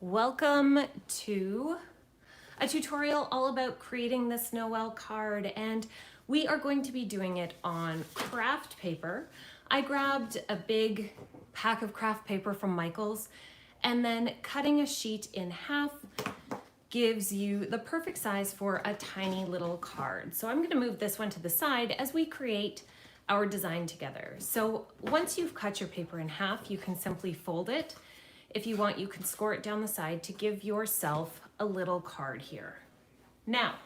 Welcome to a tutorial all about creating this Noel card, and we are going to be doing it on craft paper. I grabbed a big pack of craft paper from Michael's, and then cutting a sheet in half gives you the perfect size for a tiny little card. So I'm going to move this one to the side as we create our design together. So once you've cut your paper in half, you can simply fold it. If you want, you can score it down the side to give yourself a little card here. Now,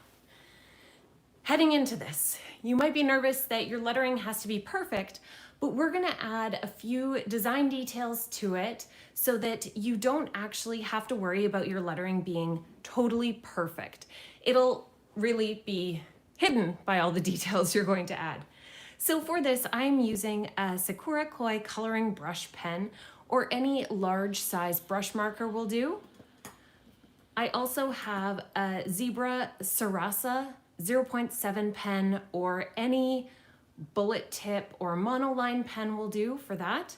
heading into this, you might be nervous that your lettering has to be perfect, but we're gonna add a few design details to it so that you don't actually have to worry about your lettering being totally perfect. It'll really be hidden by all the details you're going to add. So for this, I'm using a Sakura Koi coloring brush pen, or any large size brush marker will do. I also have a Zebra Sarasa 0.7 pen, or any bullet tip or monoline pen will do for that.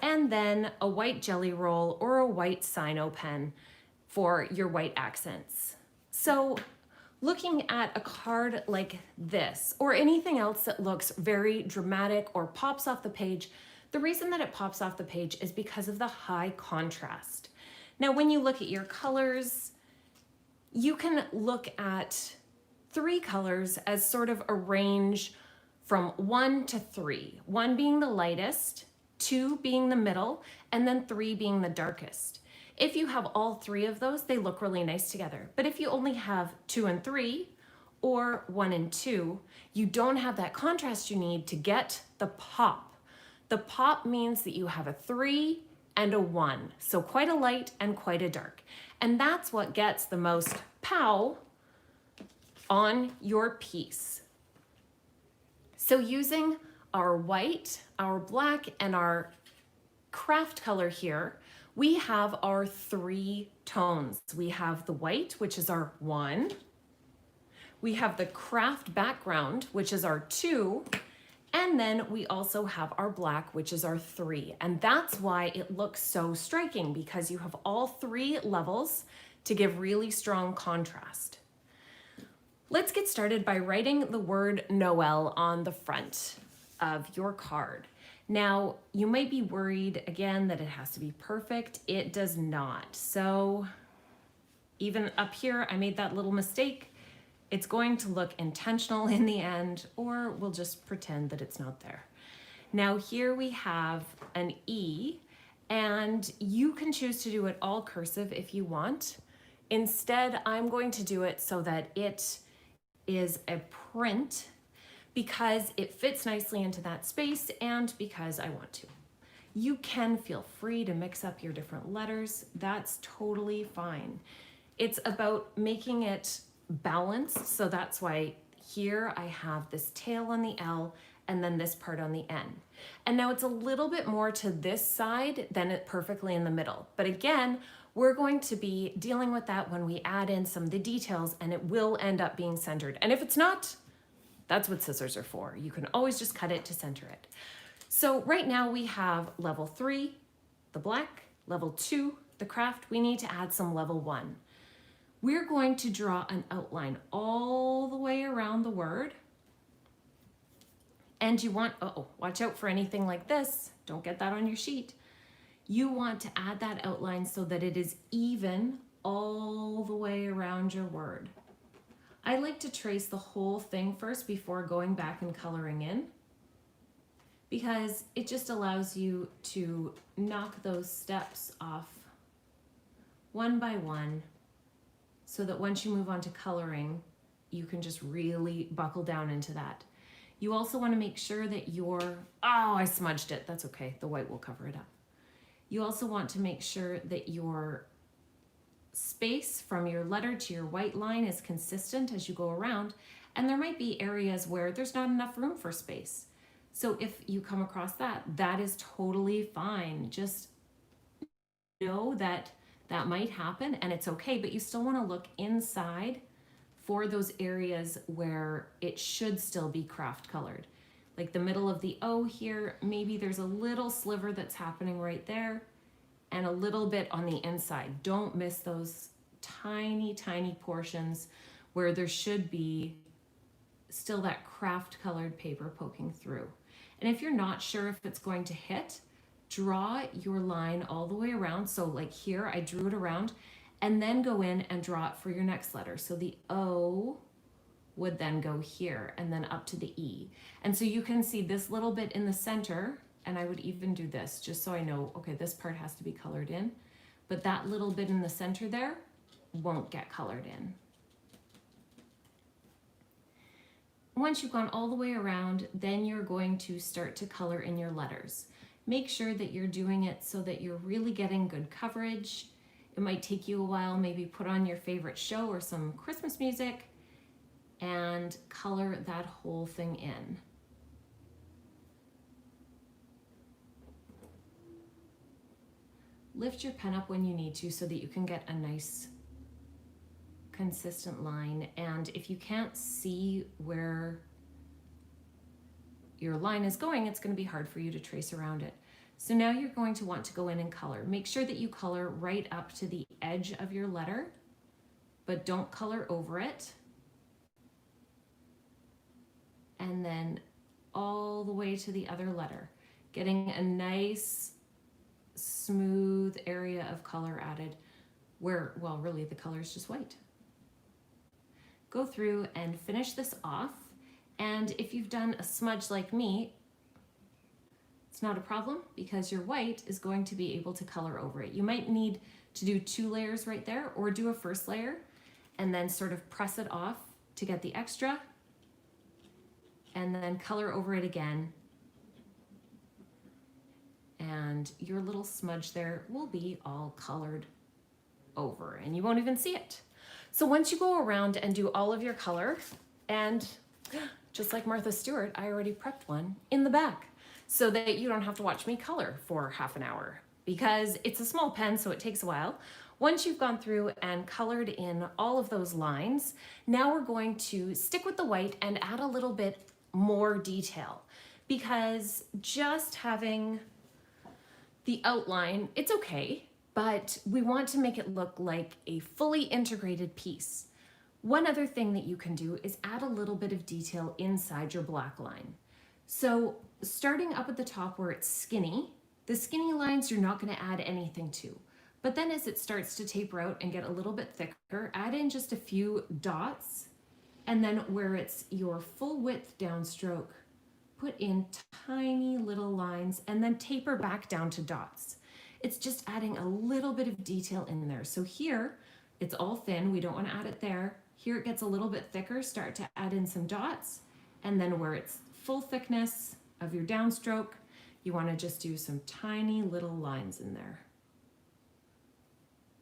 And then a white jelly roll or a white Sino pen for your white accents. So looking at a card like this, or anything else that looks very dramatic or pops off the page, the reason that it pops off the page is because of the high contrast. Now, when you look at your colors, you can look at 3 colors as sort of a range from 1 to 3. 1 being the lightest, 2 being the middle, and then 3 being the darkest. If you have all 3 of those, they look really nice together. But if you only have 2 and 3, or 1 and 2, you don't have that contrast you need to get the pop. The pop means that you have a 3 and a 1, so quite a light and quite a dark. And that's what gets the most pow on your piece. So using our white, our black, and our craft color here, we have our 3 tones. We have the white, which is our 1. We have the craft background, which is our 2. And then we also have our black, which is our 3. And that's why it looks so striking, because you have all 3 levels to give really strong contrast. Let's get started by writing the word Noel on the front of your card. Now, you might be worried again that it has to be perfect. It does not. So even up here, I made that little mistake. It's going to look intentional in the end, or we'll just pretend that it's not there. Now here we have an E, and you can choose to do it all cursive if you want. Instead, I'm going to do it so that it is a print, because it fits nicely into that space and because I want to. You can feel free to mix up your different letters. That's totally fine. It's about making it balanced, so that's why here I have this tail on the L and then this part on the N. And now it's a little bit more to this side than it perfectly in the middle. But again, we're going to be dealing with that when we add in some of the details, and it will end up being centered. And if it's not, that's what scissors are for. You can always just cut it to center it. So right now we have level 3, the black, level 2, the craft. We need to add some level 1. We're going to draw an outline all the way around the word. And you want, watch out for anything like this. Don't get that on your sheet. You want to add that outline so that it is even all the way around your word. I like to trace the whole thing first before going back and coloring in, because it just allows you to knock those steps off one by one, so that once you move on to coloring, you can just really buckle down into that. You also want to make sure that I smudged it. That's okay. The white will cover it up. You also want to make sure that your space from your letter to your white line is consistent as you go around. And there might be areas where there's not enough room for space. So if you come across that, that is totally fine. Just know that that might happen and it's okay, but you still want to look inside for those areas where it should still be craft colored. Like the middle of the O here, maybe there's a little sliver that's happening right there. and a little bit on the inside. Don't miss those tiny, tiny portions where there should be still that craft colored paper poking through. And if you're not sure if it's going to hit, draw your line all the way around. So like here, I drew it around, and then go in and draw it for your next letter. So the O would then go here and then up to the E. And so you can see this little bit in the center, and I would even do this just so I know, okay, this part has to be colored in, but that little bit in the center there won't get colored in. Once you've gone all the way around, then you're going to start to color in your letters. Make sure that you're doing it so that you're really getting good coverage. It might take you a while, maybe put on your favorite show or some Christmas music and color that whole thing in. Lift your pen up when you need to so that you can get a nice consistent line. And if you can't see where your line is going, it's going to be hard for you to trace around it. So now you're going to want to go in and color. Make sure that you color right up to the edge of your letter, but don't color over it. And then all the way to the other letter, getting a nice smooth area of color added where, well, really the color is just white. Go through and finish this off. And if you've done a smudge like me, it's not a problem because your white is going to be able to color over it. You might need to do 2 layers right there, or do a first layer and then sort of press it off to get the extra, and then color over it again. And your little smudge there will be all colored over and you won't even see it. So once you go around and do all of your color, and just like Martha Stewart, I already prepped one in the back so that you don't have to watch me color for half an hour because it's a small pen, so it takes a while. Once you've gone through and colored in all of those lines, now we're going to stick with the white and add a little bit more detail, because just having the outline, it's okay, but we want to make it look like a fully integrated piece. One other thing that you can do is add a little bit of detail inside your black line. So starting up at the top where it's skinny, the skinny lines you're not going to add anything to. But then as it starts to taper out and get a little bit thicker, add in just a few dots. And then where it's your full width downstroke, put in tiny little lines and then taper back down to dots. It's just adding a little bit of detail in there. So here, it's all thin. We don't want to add it there. Here it gets a little bit thicker. Start to add in some dots. And then where it's full thickness of your downstroke, you want to just do some tiny little lines in there.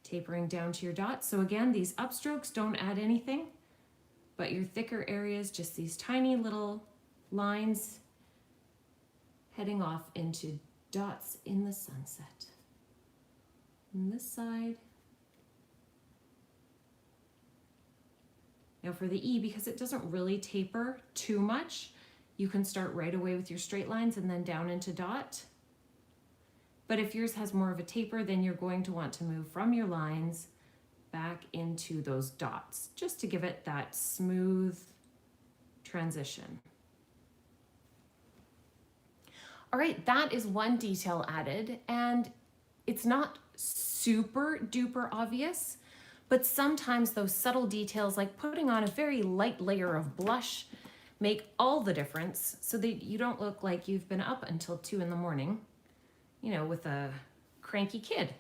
Tapering down to your dots. So again, these upstrokes don't add anything, but your thicker areas, just these tiny little lines heading off into dots in the sunset. And this side. Now for the E, because it doesn't really taper too much, you can start right away with your straight lines and then down into dot. But if yours has more of a taper, then you're going to want to move from your lines back into those dots, just to give it that smooth transition. All right, that is one detail added, and it's not super duper obvious, but sometimes those subtle details, like putting on a very light layer of blush, make all the difference so that you don't look like you've been up until 2 in the morning, you know, with a cranky kid.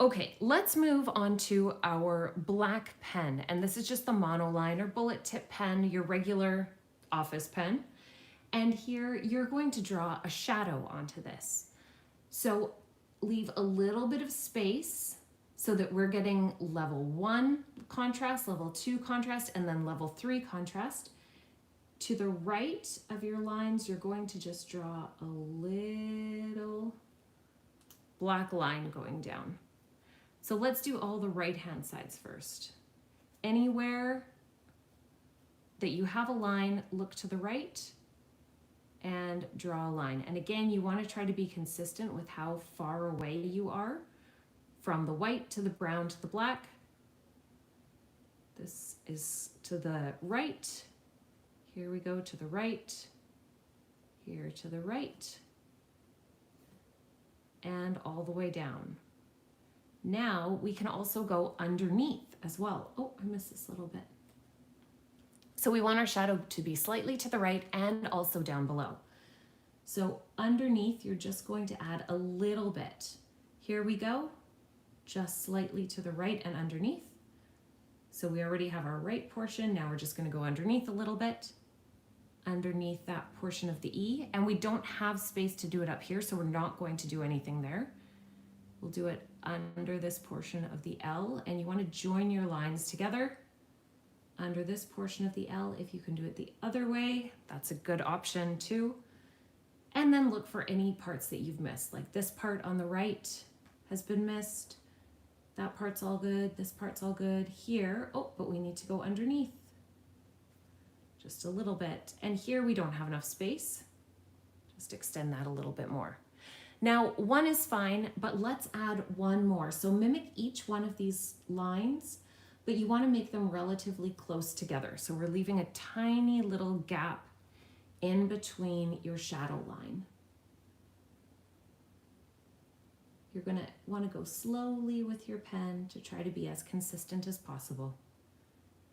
Okay, let's move on to our black pen. And this is just the monoline or bullet tip pen, your regular office pen. And here you're going to draw a shadow onto this. So leave a little bit of space so that we're getting level 1 contrast, level 2 contrast, and then level 3 contrast. To the right of your lines, you're going to just draw a little black line going down. So let's do all the right-hand sides first. Anywhere that you have a line, look to the right and draw a line. And again, you want to try to be consistent with how far away you are from the white to the brown to the black. This is to the right. Here we go to the right. Here to the right. And all the way down. Now we can also go underneath as well. Oh, I missed this little bit. So we want our shadow to be slightly to the right and also down below. So underneath, you're just going to add a little bit. Here we go, just slightly to the right and underneath. So we already have our right portion. Now we're just going to go underneath a little bit, underneath that portion of the E. And we don't have space to do it up here, so we're not going to do anything there. We'll do it under this portion of the L, and you want to join your lines together under this portion of the L. If you can do it the other way, that's a good option too. And then look for any parts that you've missed, like this part on the right has been missed. That part's all good, this part's all good. Here, oh, but we need to go underneath just a little bit. And here we don't have enough space. Just extend that a little bit more. Now, one is fine, but let's add one more. So mimic each one of these lines, but you want to make them relatively close together. So we're leaving a tiny little gap in between your shadow line. You're going to want to go slowly with your pen to try to be as consistent as possible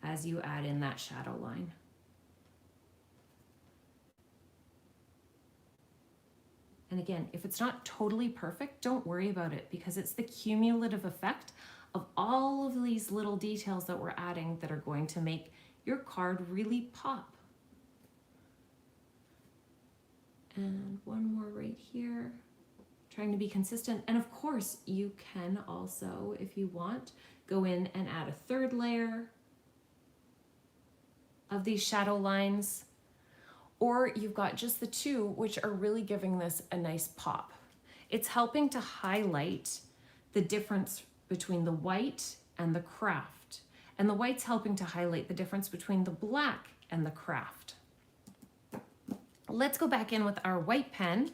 as you add in that shadow line. And again, if it's not totally perfect, don't worry about it, because it's the cumulative effect of all of these little details that we're adding that are going to make your card really pop. And one more right here, trying to be consistent. And of course, you can also, if you want, go in and add a third layer of these shadow lines, or you've got just the two, which are really giving this a nice pop. It's helping to highlight the difference between the white and the craft. And the white's helping to highlight the difference between the black and the craft. Let's go back in with our white pen,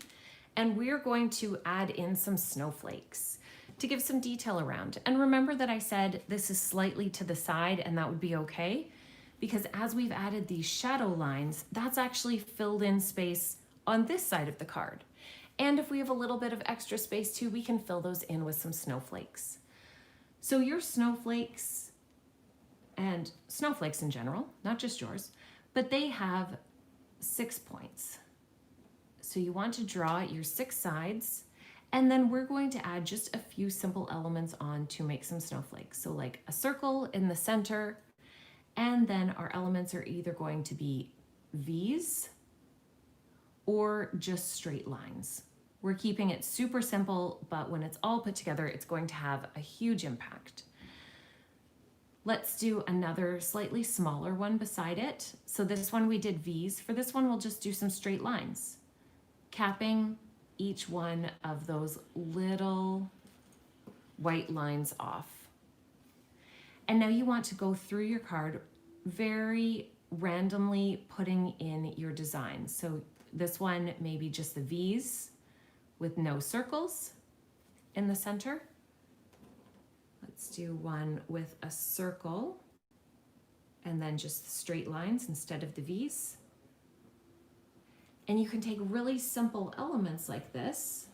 and we're going to add in some snowflakes to give some detail around. And remember that I said this is slightly to the side, and that would be okay, because as we've added these shadow lines, that's actually filled in space on this side of the card. And if we have a little bit of extra space too, we can fill those in with some snowflakes. So your snowflakes, and snowflakes in general, not just yours, but they have 6 points. So you want to draw your 6 sides, and then we're going to add just a few simple elements on to make some snowflakes. So like a circle in the center, and then our elements are either going to be V's or just straight lines. We're keeping it super simple, but when it's all put together, it's going to have a huge impact. Let's do another slightly smaller one beside it. So this one we did V's. For this one, we'll just do some straight lines, capping each one of those little white lines off. And now you want to go through your card very randomly putting in your design. So this one may be just the V's with no circles in the center. Let's do one with a circle and then just the straight lines instead of the V's. And you can take really simple elements like this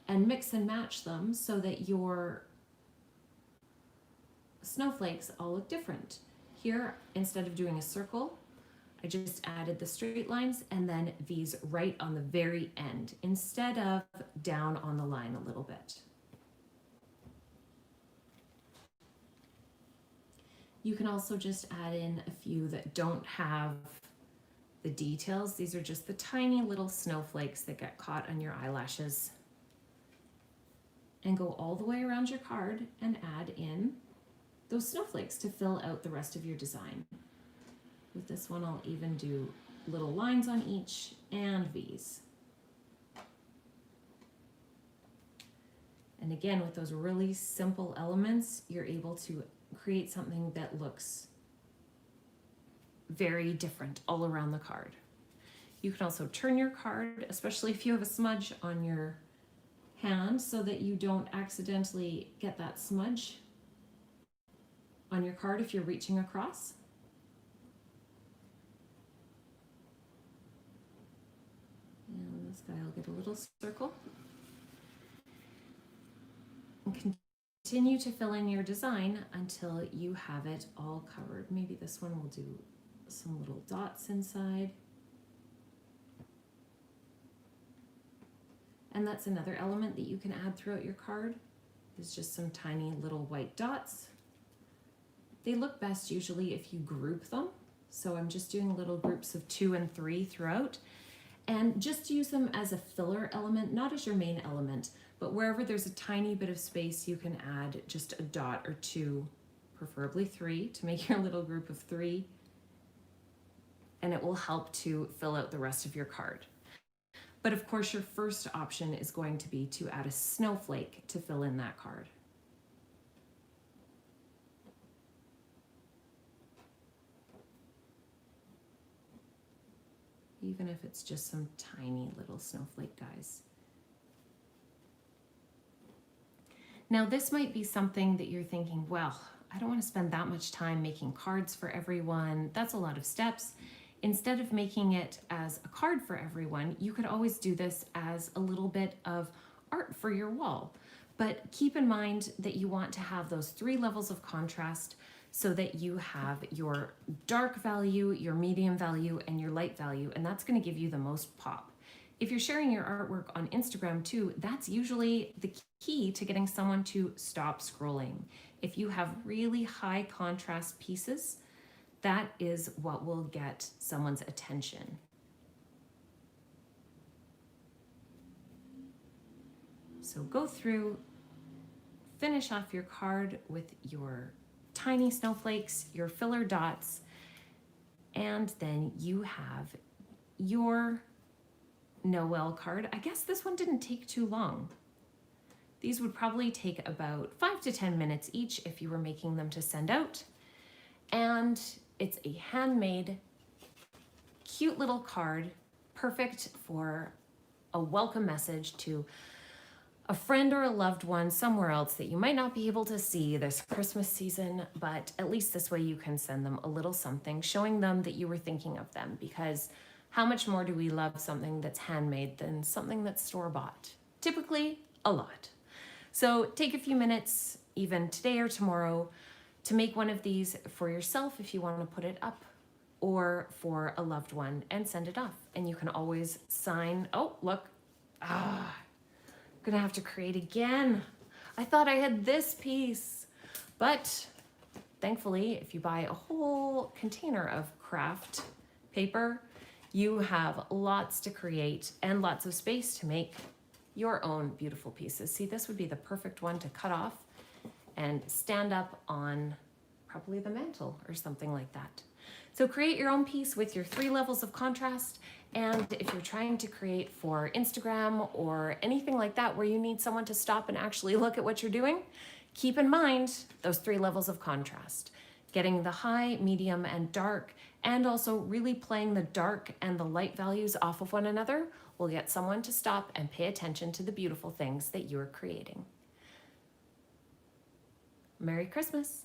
and mix and match them so that your snowflakes all look different. Here, instead of doing a circle, I just added the straight lines and then V's right on the very end instead of down on the line a little bit. You can also just add in a few that don't have the details. These are just the tiny little snowflakes that get caught on your eyelashes. And go all the way around your card and add in those snowflakes to fill out the rest of your design. With this one, I'll even do little lines on each and V's. And again, with those really simple elements, you're able to create something that looks very different all around the card. You can also turn your card, especially if you have a smudge on your hand, so that you don't accidentally get that smudge on your card if you're reaching across. And this guy will get a little circle. And continue to fill in your design until you have it all covered. Maybe this one will do some little dots inside. And that's another element that you can add throughout your card, is just some tiny little white dots. They look best usually if you group them. So I'm just doing little groups of 2 and 3 throughout. And just use them as a filler element, not as your main element, but wherever there's a tiny bit of space, you can add just a dot or 2, preferably 3, to make your little group of 3. And it will help to fill out the rest of your card. But of course, your first option is going to be to add a snowflake to fill in that card. Even if it's just some tiny little snowflake guys. Now this might be something that you're thinking, well, I don't want to spend that much time making cards for everyone. That's a lot of steps. Instead of making it as a card for everyone, you could always do this as a little bit of art for your wall. But keep in mind that you want to have those 3 levels of contrast so that you have your dark value, your medium value, and your light value, and that's going to give you the most pop. If you're sharing your artwork on Instagram too, that's usually the key to getting someone to stop scrolling. If you have really high contrast pieces, that is what will get someone's attention. So go through, finish off your card with your tiny snowflakes, your filler dots, and then you have your Noel card. I guess this one didn't take too long. These would probably take about 5 to 10 minutes each if you were making them to send out. And it's a handmade, cute little card, perfect for a welcome message to a friend or a loved one somewhere else that you might not be able to see this Christmas season, but at least this way you can send them a little something, showing them that you were thinking of them, because how much more do we love something that's handmade than something that's store-bought? Typically, a lot. So take a few minutes, even today or tomorrow, to make one of these for yourself if you want to put it up, or for a loved one, and send it off. And you can always sign, oh, look, gonna have to create again. I thought I had this piece, but thankfully, if you buy a whole container of craft paper, you have lots to create and lots of space to make your own beautiful pieces. See, this would be the perfect one to cut off and stand up on probably the mantle or something like that. So create your own piece with your 3 levels of contrast. And if you're trying to create for Instagram or anything like that where you need someone to stop and actually look at what you're doing, keep in mind those 3 levels of contrast. Getting the high, medium, and dark, and also really playing the dark and the light values off of one another will get someone to stop and pay attention to the beautiful things that you're creating. Merry Christmas!